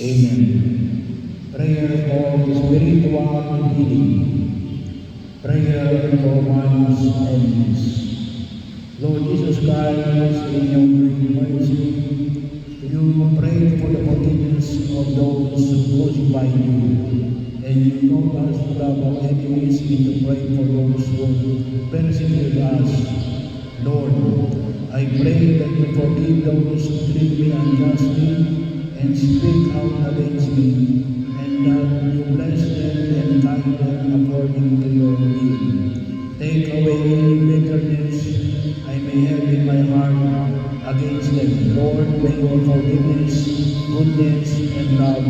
Amen. Prayer for spiritual healing. Prayer for one's enemies. Lord Jesus Christ, in your great mercy, you prayed for the forgiveness of those who crucify you, and you taught us to love our enemies and to pray for those who persecute us. Lord, I pray that you forgive those who treat me unjustly and speak out against me, and that you bless them and guide them according to your will. Take away any bitterness I may have in my heart against them. Lord, may your forgiveness, goodness, and love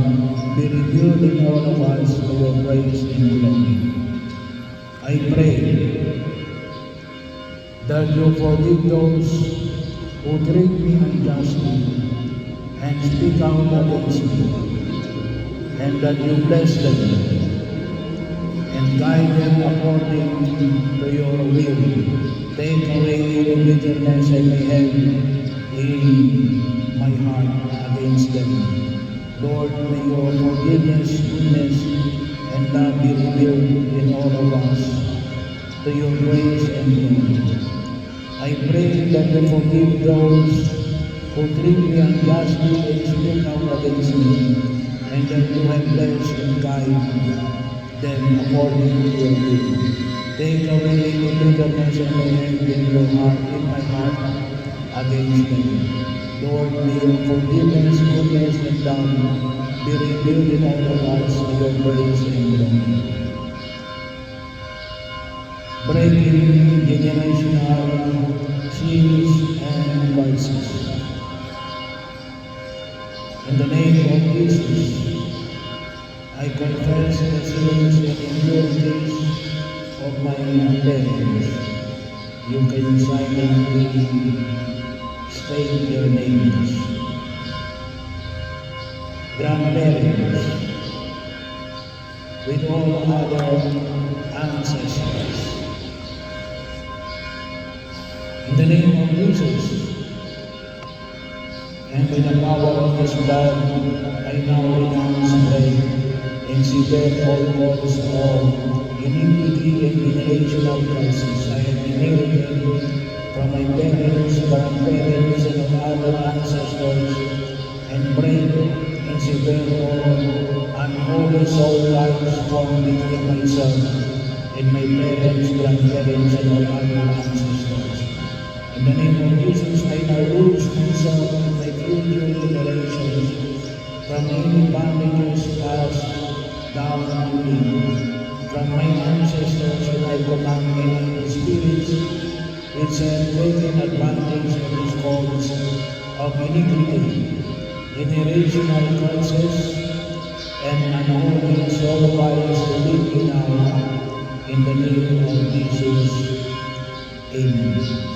be revealed in all of us for your praise and glory. I pray that you forgive those who treat me unjustly and speak out against me, and that you bless them and guide them according to your will. Take away any bitterness I may have in my heart against them. Lord, may your forgiveness, goodness, and love be revealed in all of us to your praise and glory. I pray that you forgive those who treat me unjustly and speak out against me, and that you have blessed and guide them according to your will. Take away any bitterness I may have in my heart against them. Lord, may your forgiveness, goodness, and love be revealed in all of us to your praise and glory. Breaking generational sins and curses. In the name of Jesus, I confess the sins and impurities of my parents. You can silently state their names. Grandparents, with all other ancestors. In the name of Jesus, and by the power of His blood, I now renounce, pray, and sever all cause of iniquity and generational curses I have inherited from my parents, grandparents, and other ancestors, and break and sever all unholy soul ties formed between myself and my parents, grandparents, and all other ancestors. In the name of Jesus, I now loose myself and my future generations from any bondages passed down to me, from my ancestors, and I command any spirits which have taken advantage of this cause of iniquity, generational curses, and unholy soul ties to leave me now, in the name of Jesus. Amen.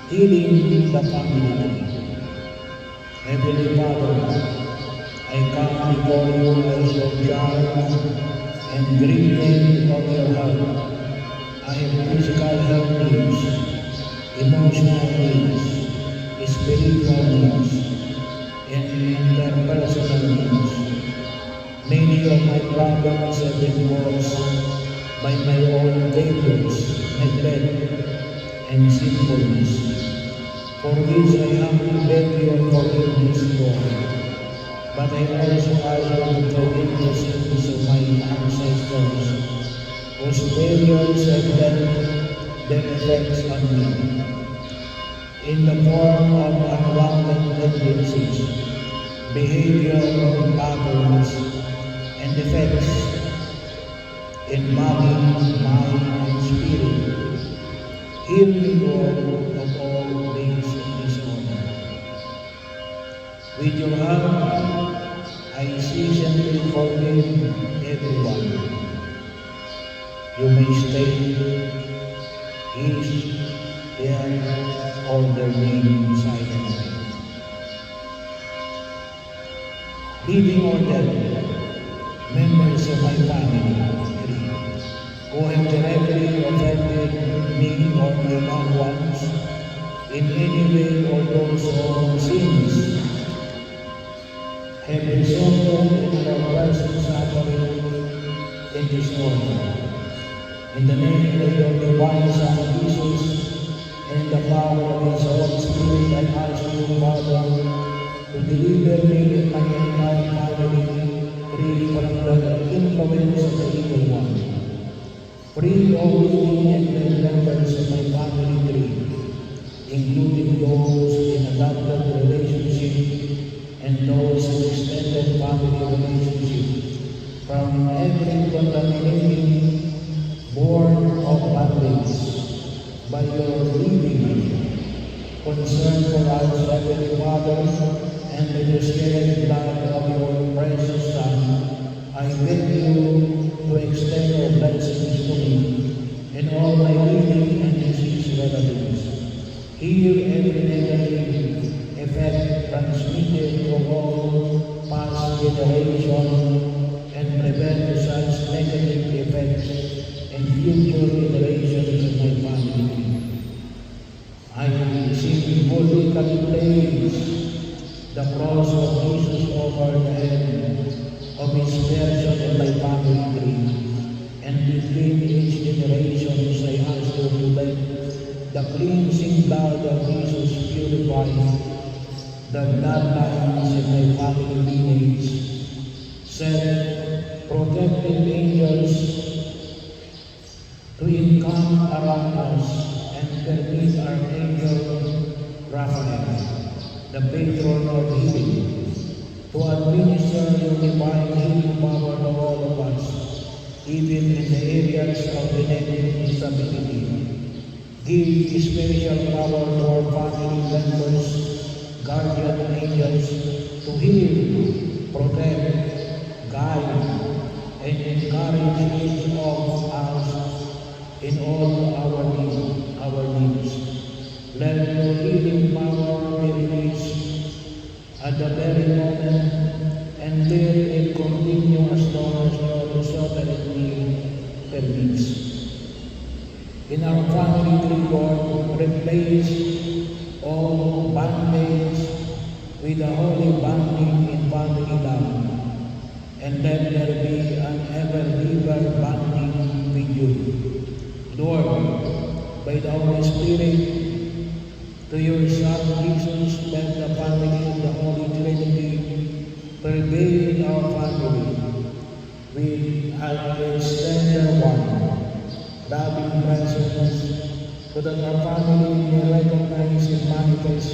Healing the family. Heavenly Father, I come before you as your child and grieving of your heart. I have physical health needs, emotional needs, spiritual needs, and interpersonal needs. Many of my problems have been caused by my own failures, neglect, and sinfulness, for which I humbly beg your forgiveness, Lord. But I also ask you to forgive the sins of my ancestors, whose failures have left their effects on me, in the form of unwanted tendencies, behavioral patterns, and defects in body, mind, and spirit. Heal me, Lord, of all these disorder. With your help, I seasonally forgive everyone. You may stay, is, there, or their name silently. Living or dead, members of my family, who have directly offended me or my loved ones in any way, or those whose sins every sorrow in our present suffering in this world. In the name of your divine Son Jesus, and in the power of his Holy Spirit, I ask you, Father, to deliver me and my entire family free from the influence of the evil one. Free all living and dead members of my family tree, including those in adopted relationship and those in extended family relationship, from every contaminating born of bondage by your living concern for us, Heavenly Father, and with the shed blood of your precious Son, I beg you to extend your blessings to me and all my living and deceased relatives. Heal every negative effect transmitted to all past generations and prevent such negative effects and future generations of my family. I symbolically place the cross of Jesus over the head of his person in my family tree, and between each generation I ask you to let the cleansing blood of Jesus purify the bloodlines in my family lineage. Send protective angels to encamp around us and permit our angel Raphael, the patron of healing, to administer your divine healing power to all of us, even in the areas of genetic disability. Give special power to our family members, guardian angels, to heal, protect, guide, and encourage each of us in all our needs. Let your healing power be released at the very moment, and let it continue as long as your sovereignty permits. In our family tree, Lord, replace all bondage with the holy bonding in family love, and let there be an ever-deeper bonding with you. Lord, by the Holy Spirit, to your Son Jesus, let the family of the Holy Trinity pervade our family with an extended one, loving presence, so that our family may recognize and manifest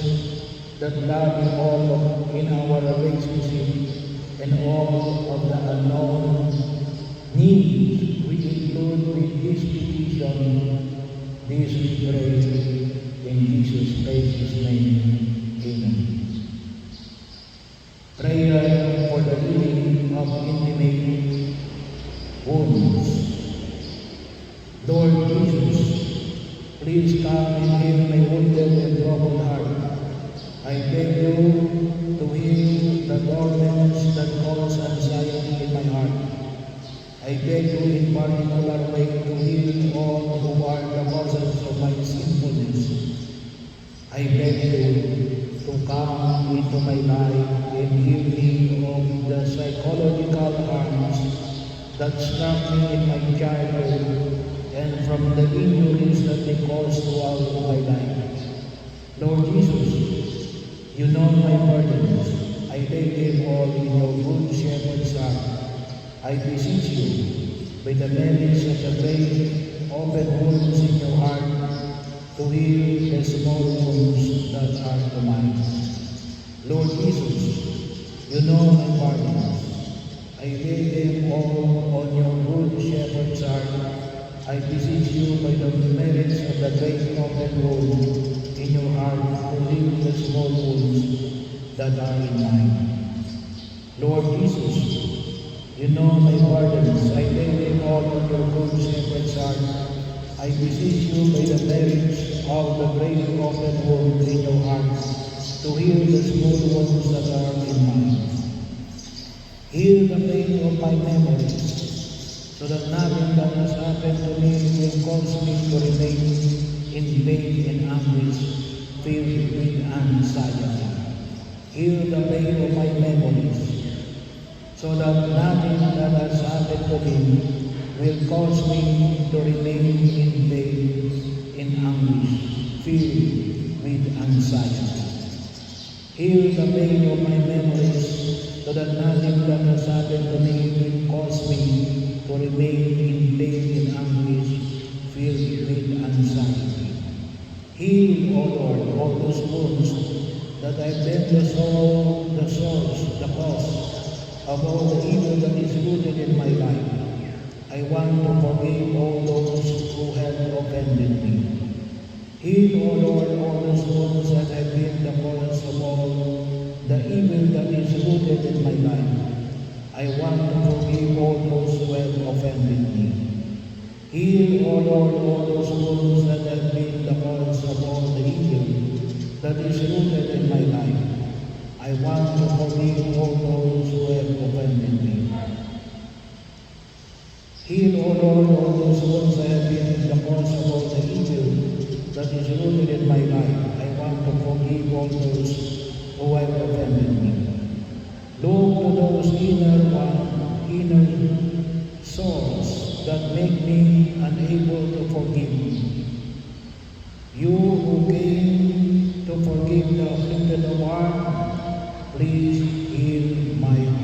that love in our relationship and all of the unknown needs we include with this petition. This we pray in Jesus' precious name. Amen. Prayer for the healing of intimate wounds. Lord Jesus, please come and heal my wounded and broken heart. I beg you to heal the torments that cause anxiety in my heart. I beg you in particular way to heal all who are the causes of my sinfulness. I beg you to come into my life and heal me of the psychological harms that struck me in my childhood and from the injuries that they caused throughout my life. Lord Jesus, you know my burdens. I lay them all in your good shepherd's heart. I beseech you, by the merits of the great open wounds in your heart, to heal the small wounds that are mine. Lord Jesus, you know my burdens. I lay them all on your good shepherd's heart. I beseech you, by the merits of the great open wound in your heart, to heal the small wounds that are in mine. Lord Jesus, you know my burdens. I lay them all on your good shepherd's heart. I beseech you, by the merits of the great open wound in your heart, to heal the small wounds that are in mine. Heal the pain of my memories, so that nothing that has happened to me will cause me to remain in pain and anguish, filled with anxiety. Heal the pain of my memories, so that nothing that has happened to me will cause me to remain in pain, in anguish, filled with anxiety. Heal the pain of my memories, so that nothing that has happened to me will cause me to remain in pain, in anguish, filled with anxiety. Heal, O Lord, all those wounds that I've been the source, the cause of all the evil that is rooted in my life. I want to forgive all those who have offended me. Heal, O Lord, all those wounds that have been the cause of all the evil that is rooted in my life. I want to forgive all those who have offended me. Heal, O Lord, all those wounds that have been the cause of all the evil that is rooted in my life. I want to forgive all those who have offended me. Heal, O Lord, all those wounds that have been the cause of all the evil that is rooted in my life. I want to forgive all those who have offended me. Look to those inner souls that make me unable to forgive. You who came to forgive the afflicted of heart, please heal my heart.